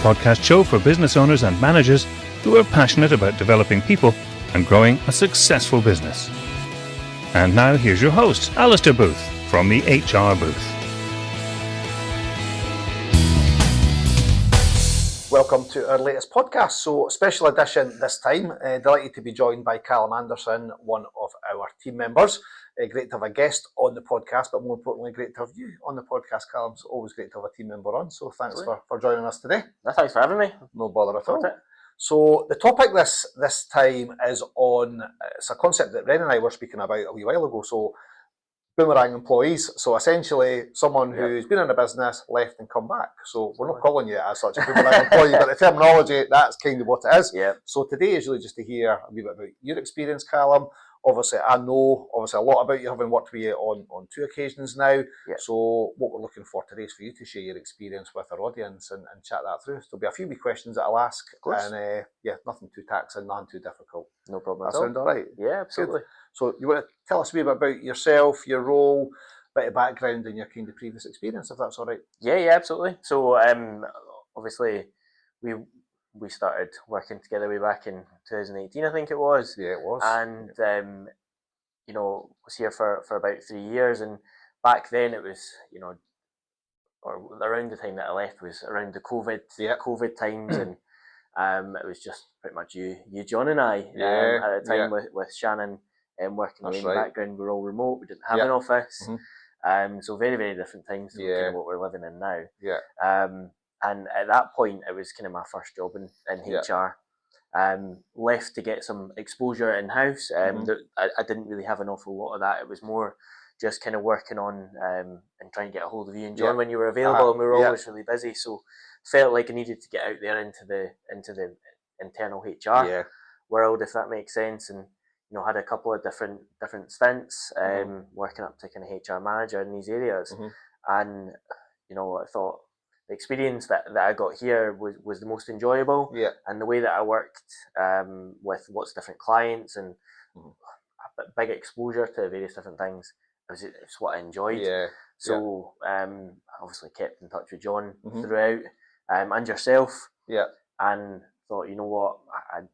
podcast show for business owners and managers who are passionate about developing people and growing a successful business. And now here's your host, Alistair Booth, from the HR Booth. Welcome to our latest podcast. So, special edition this time. Delighted to be joined by Calum Anderson, one of our team members. Great to have a guest on the podcast, but more importantly, great to have you on the podcast, Calum. It's always great to have a team member on. So, thanks for joining us today. No, thanks for having me. No bother at all. So, the topic this time is on, it's a concept that Ren and I were speaking about a wee while ago. So, Boomerang employees. So essentially someone who's been in a business, left and come back. So we're not calling you as such a Boomerang employee, but the terminology, that's kind of what it is. Yeah. So today is really just to hear a wee bit about your experience, Calum. Obviously, I know a lot about you, having worked with you on 2 occasions now. Yeah. So what we're looking for today is for you to share your experience with our audience and chat that through. So there'll be a few wee questions that I'll ask. Of course. And nothing too taxing, nothing too difficult. No problem That at all. sound all right? Yeah, absolutely. Good. So you want to tell us a wee bit about yourself, your role, bit of background and your kind of previous experience, if that's all right. Yeah, absolutely. So obviously we started working together way back in 2018, I think it was. Yeah, it was. And was here for about 3 years, and back then it was, or around the time that I left was around the COVID times, and it was just pretty much you, John and I at the time with Shannon working away in the background. We were all remote, we didn't have an office. Mm-hmm. So very, very different times to kind of what we're living in now. Yeah. And at that point, it was kind of my first job in HR. Left to get some exposure in-house. I didn't really have an awful lot of that. It was more just kind of working on and trying to get a hold of you and John when you were available, and we were always really busy. So felt like I needed to get out there into the internal HR world, if that makes sense. And had a couple of different stints, working up to kind of HR manager in these areas. And I thought the experience that I got here was the most enjoyable. And the way that I worked with lots of different clients and a big exposure to various different things, it's what I enjoyed. So obviously kept in touch with John throughout, and yourself. And thought, you know what,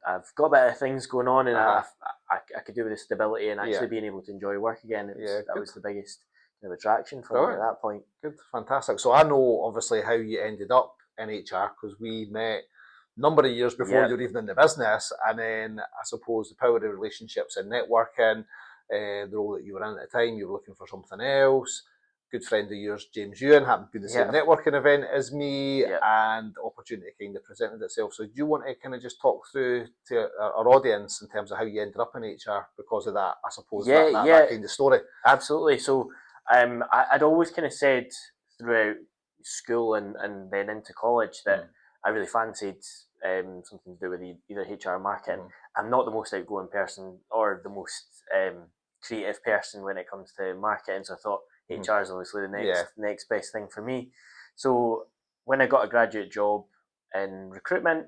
I've got a bit of things going on, and I could do with the stability and actually being able to enjoy work again. That was the biggest kind of attraction for me at that point. Good, fantastic. So I know obviously how you ended up in HR, because we met a number of years before you were even in the business, and then I suppose the power of relationships and networking, the role that you were in at the time, you were looking for something else. Good friend of yours, James Ewan, happened to be the same networking event as me, and the opportunity kind of presented itself. So do you want to kind of just talk through to our audience in terms of how you ended up in HR because of that, I suppose, that kind of story? Absolutely. So I'd always kind of said throughout school and then into college that I really fancied something to do with either HR or marketing. I'm not the most outgoing person or the most creative person when it comes to marketing, so I thought HR is obviously the next best thing for me. So when I got a graduate job in recruitment,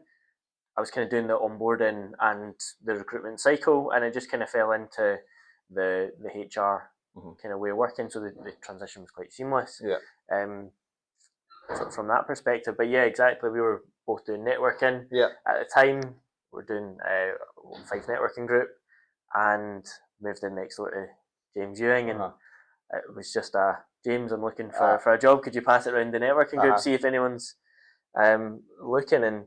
I was kind of doing the onboarding and the recruitment cycle, and I just kind of fell into the HR kind of way of working. So the transition was quite seamless from that perspective. But exactly, we were both doing networking at the time. We were doing 5 networking group, and moved in next door to James Ewing, and it was just James, I'm looking for a job. Could you pass it around the networking group, see if anyone's looking? And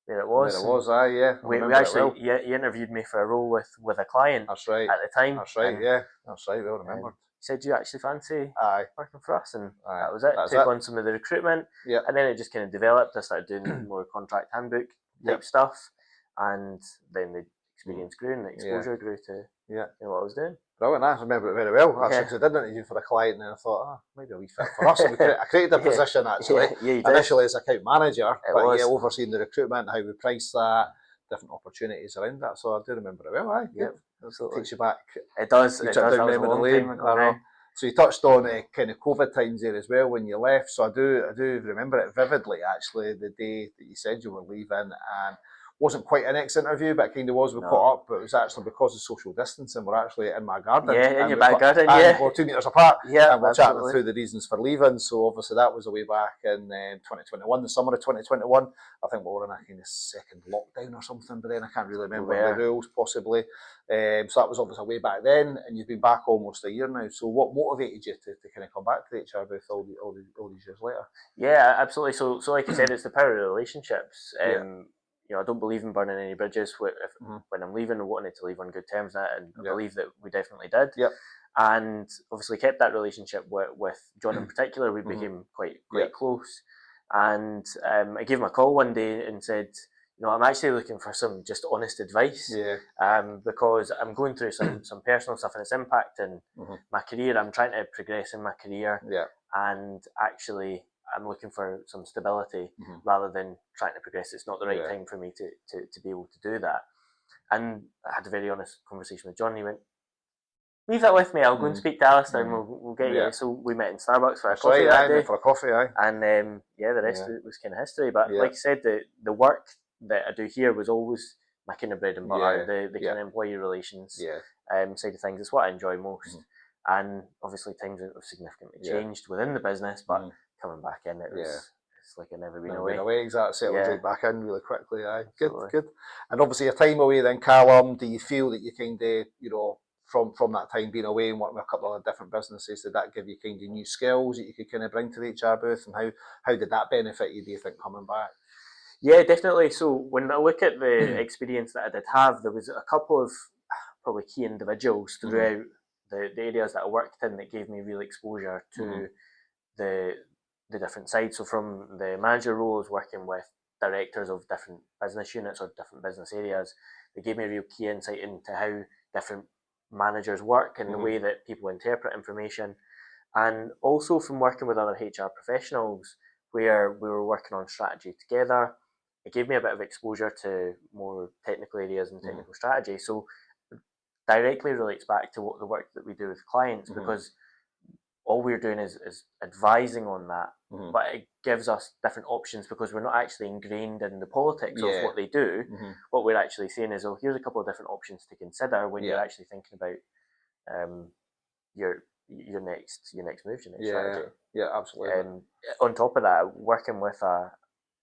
there it was. There it was, We actually, he interviewed me for a role with a client. That's right. At the time. That's right, That's right, well remembered. He said, do you actually fancy working for us? And that was it. Took on some of the recruitment. And then it just kind of developed. I started doing more contract handbook type stuff. And then the experience grew and the exposure grew to what I was doing. Brilliant, I remember it very well, actually, because I did an interview for a client, and then I thought, maybe a wee fit for us. And I created a position, actually, initially as account manager, but overseeing the recruitment, how we price that, different opportunities around that. So I do remember it well. Absolutely. Takes you back. It does. Down memory lane. So you touched on kind of COVID times there as well when you left. So I do remember it vividly, actually, the day that you said you were leaving, and wasn't quite an ex interview, but it kind of was. We caught up, but it was actually because of social distancing. We're actually in my garden. Yeah, in your back garden, yeah. We're 2 metres apart. Yeah, and we're chatting through the reasons for leaving. So obviously that was a way back in 2021, the summer of 2021. I think we were in a kind of second lockdown or something, but then I can't really remember the rules, possibly. So that was obviously way back then, and you've been back almost a year now. So what motivated you to kind of come back to the HR booth all these years later? Yeah, absolutely. So like you said, it's the power of relationships. You know, I don't believe in burning any bridges. When I'm leaving, I wanted to leave on good terms, and I believe that we definitely did. Yep. And obviously kept that relationship with John in particular. We became quite close. And I gave him a call one day and said, you know, I'm actually looking for some just honest advice. Because I'm going through some personal stuff and it's impacting my career. I'm trying to progress in my career. And actually I'm looking for some stability rather than trying to progress. It's not the right time for me to be able to do that. And I had a very honest conversation with John. He went, leave that with me. I'll go and speak to Alistair and we'll get you. So we met in Starbucks for a coffee that day. For a coffee, And the rest was kind of history. But like I said, the work that I do here was always my kind of bread and butter, the kind of employee relations side of things. It's what I enjoy most. And obviously times have significantly changed within the business, but coming back in, it's like I've never been away. Exactly, settled right back in really quickly. Good. And obviously your time away then, Calum, do you feel that you kind of, you know, from that time being away and working with a couple of different businesses, did that give you kind of new skills that you could kind of bring to the HR booth, and how did that benefit you, do you think, coming back? Yeah, definitely. So when I look at the experience that I did have, there was a couple of probably key individuals throughout the areas that I worked in that gave me real exposure to the different sides. So from the manager role, I was working with directors of different business units or different business areas. They gave me a real key insight into how different managers work and the way that people interpret information. And also from working with other HR professionals where we were working on strategy together, it gave me a bit of exposure to more technical areas and technical strategy. So directly relates back to what the work that we do with clients, because all we're doing is advising on that, but it gives us different options because we're not actually ingrained in the politics of what they do. What we're actually saying is, oh, here's a couple of different options to consider when you're actually thinking about your next move, your next strategy. Yeah, absolutely. On top of that, working with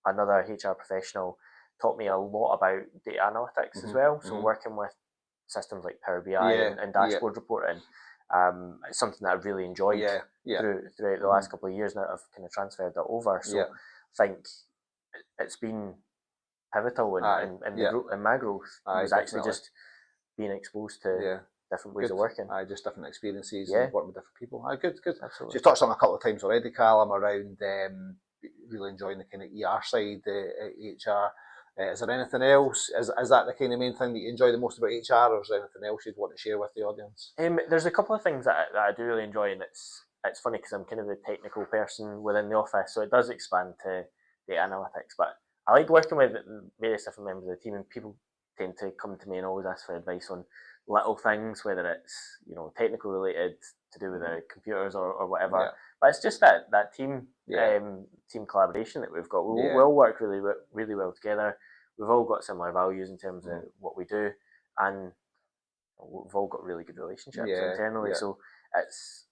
another HR professional taught me a lot about data analytics as well. So working with systems like Power BI and dashboard reporting, it's something that I've really enjoyed throughout the last couple of years. Now I've kind of transferred that over. So I think it's been pivotal in my growth. Was actually just being exposed to different ways of working. Just different experiences and working with different people. Good. Absolutely. So you've touched on a couple of times already, Calum, around really enjoying the kind of ER side, HR. Is there anything else? Is that the kind of main thing that you enjoy the most about HR, or is there anything else you'd want to share with the audience? There's a couple of things that I do really enjoy, and it's funny because I'm kind of the technical person within the office, so it does expand to data analytics. But I like working with various different members of the team, and people tend to come to me and always ask for advice on little things, whether it's, you know, technical related to do with the computers or whatever. But it's just that team team collaboration that we've got. We all work really well together. We've all got similar values in terms of what we do, and we've all got really good relationships internally. So it's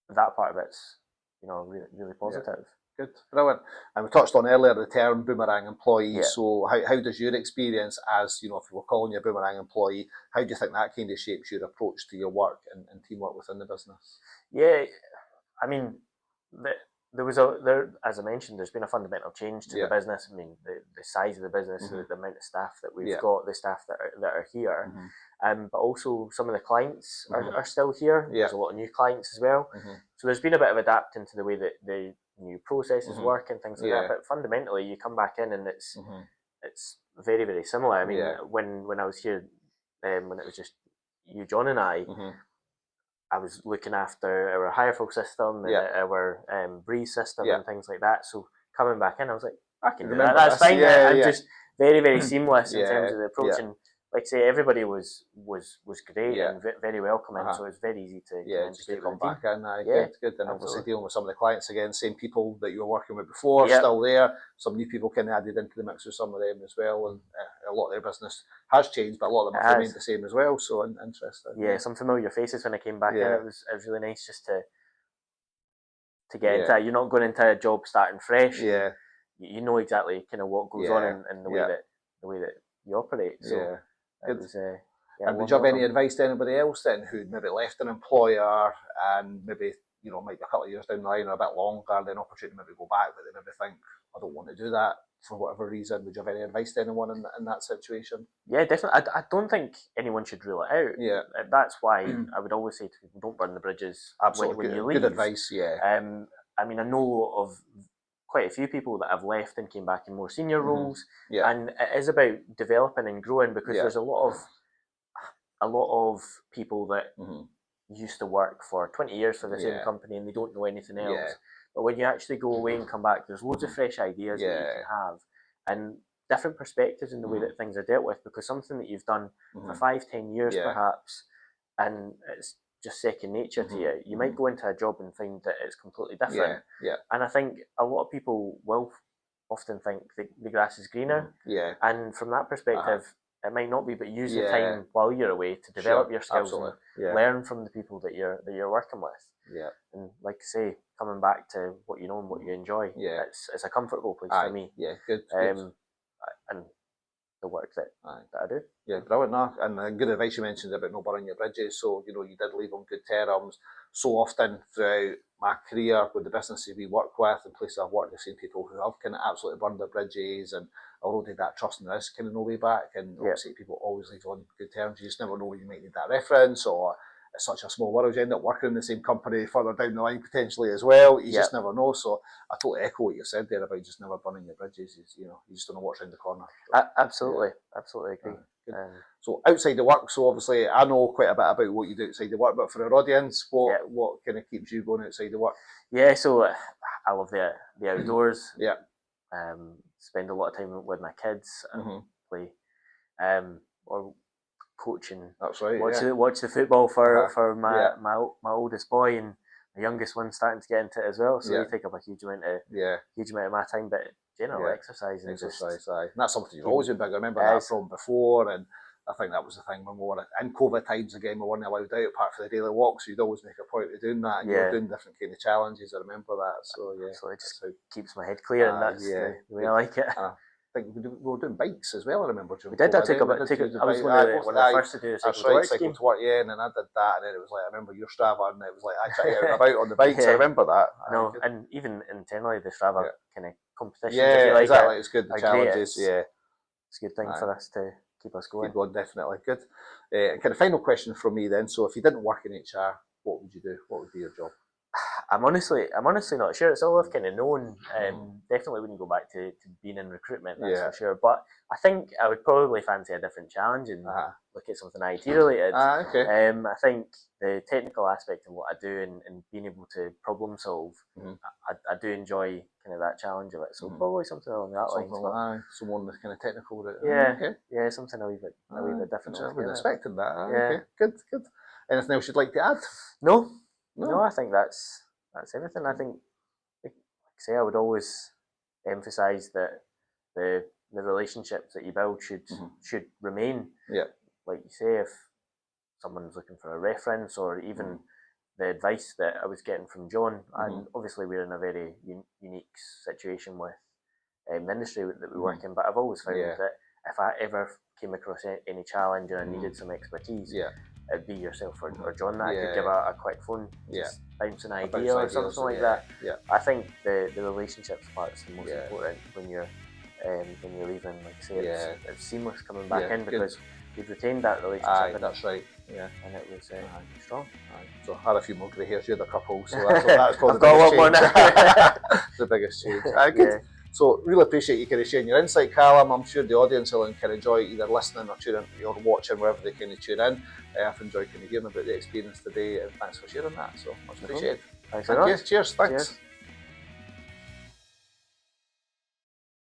that part of it's, you know, really positive. Good, brilliant. And we touched on earlier the term Boomerang Employee. So how does your experience as, you know, if we were calling you a Boomerang Employee, how do you think that kind of shapes your approach to your work and teamwork within the business? Yeah, I mean, as I mentioned, there's been a fundamental change to the business. I mean, the size of the business, the amount of staff that we've got, the staff that are here, but also some of the clients are still here. There's a lot of new clients as well. So there's been a bit of adapting to the way that the new processes work and things like that. But fundamentally, you come back in and it's very, very similar. I mean, when I was here, when it was just you, John, and I was looking after our HireFull system and our Breeze system and things like that. So coming back in, I was like, I can do that. That's fine. I'm just very, very seamless in terms of the approach. And like I say, everybody was great Yeah. and very welcoming, so it's very easy to just to come with the back team. in. Yeah, Good. And obviously absolutely. dealing with some of the clients again, same people that you were working with before, Yep. still there. Some new people kind of added into the mix with some of them as well, and a lot of their business has changed, but a lot of them have remained the same as well. So interesting. Yeah, some familiar faces when I came back in. It was really nice just to get into that. You're not going into a job starting fresh. Yeah. You know exactly kind of what goes on and the way that you operate. So it was. And would you have any advice to anybody else then who'd maybe left an employer and maybe, you know, might be a couple of years down the line or a bit longer, then opportunity to maybe go back, but they maybe think, I don't want to do that for whatever reason. Would you have any advice to anyone in that situation? Yeah, definitely. I don't think anyone should rule it out. Yeah. That's why I would always say to people, don't burn the bridges when you leave. Good advice, yeah. I mean, I know of quite a few people that have left and came back in more senior roles, and it is about developing and growing, because there's a lot of people that used to work for 20 years for the same company and they don't know anything else. But when you actually go away and come back, there's loads of fresh ideas that you can have and different perspectives in the way that things are dealt with, because something that you've done for 5-10 years perhaps, and it's just second nature to you, you might go into a job and find that it's completely different. And I think a lot of people will often think the grass is greener, and from that perspective it might not be, but use the time while you're away to develop your skills and learn from the people that you're working with. And like I say, coming back to what you know and what you enjoy, it's a comfortable place for me. Good. And the work that I do. Yeah, brilliant. No, and good advice you mentioned about not burning your bridges. So, you know, you did leave on good terms. So often throughout my career with the businesses we work with and places I've worked, I've seen people who have kind of absolutely burned their bridges and eroded that trust and risk kind of no way back. And obviously people always leave on good terms. You just never know when you might need that reference, or it's such a small world. You end up working in the same company further down the line potentially as well. You just never know. So I totally echo what you said there about just never burning your bridges. You know, you just don't know what's around the corner. So, absolutely agree. So outside the work, so obviously I know quite a bit about what you do outside the work, but for our audience, what kind of keeps you going outside the work? Yeah, so I love the outdoors. Spend a lot of time with my kids and play, or coaching. That's right. Watch the football for my oldest boy, and my youngest one's starting to get into it as well. So they take up a huge amount of my time. But general exercise and and that's something you've always been big. I remember that from before, and I think that was the thing when we were in COVID times again. We weren't allowed out apart from the daily walks. So you'd always make a point of doing that. You were doing different kind of challenges. I remember that. So so it just keeps my head clear, and that's the way I like it. I think we were doing bikes as well. I remember we did. I was one of the first to do a cycle to work. And then I did that, and then it was like I remember your Strava, and it was like I tried out and about on the bikes. I remember that. And even internally the Strava kind of competitions. Exactly. It's good. The challenges. It's a good thing for us to keep us going. Keep going, definitely. Good. Kind of final question from me then. So if you didn't work in HR, what would you do? What would be your job? I'm honestly not sure. It's all I've kind of known. Definitely wouldn't go back to being in recruitment, that's for sure. But I think I would probably fancy a different challenge and look at something IT related. Okay. I think the technical aspect of what I do and being able to problem solve, I do enjoy kind of that challenge of it. So probably something along that line. Someone that's kind of technical. Yeah, something a wee bit different. I wasn't expecting that. Okay, good. Anything else you'd like to add? No, I think that's everything. I think, like I say, I would always emphasise that the relationships that you build should remain. Like you say, if someone's looking for a reference or even the advice that I was getting from John, and obviously we're in a very unique situation with the industry that we work in, but I've always found that if I ever came across any challenge and I needed some expertise, it'd be yourself or John that I could give a quick phone, just bounce an idea or something like that. I think the relationships part's the most important when you're leaving. Like I say, it's seamless coming back in because you've retained that relationship. That's right. And it was strong. So I had a few more grey hairs. You had a couple, so that's probably the biggest change. Good. So really appreciate you kind of sharing your insight, Calum. I'm sure the audience will kind of enjoy either listening or tuning or watching wherever they kind of tune in. I've enjoyed kind of hearing about the experience today, and thanks for sharing that. So much appreciated. Thanks very much. Cheers. Thanks. Cheers.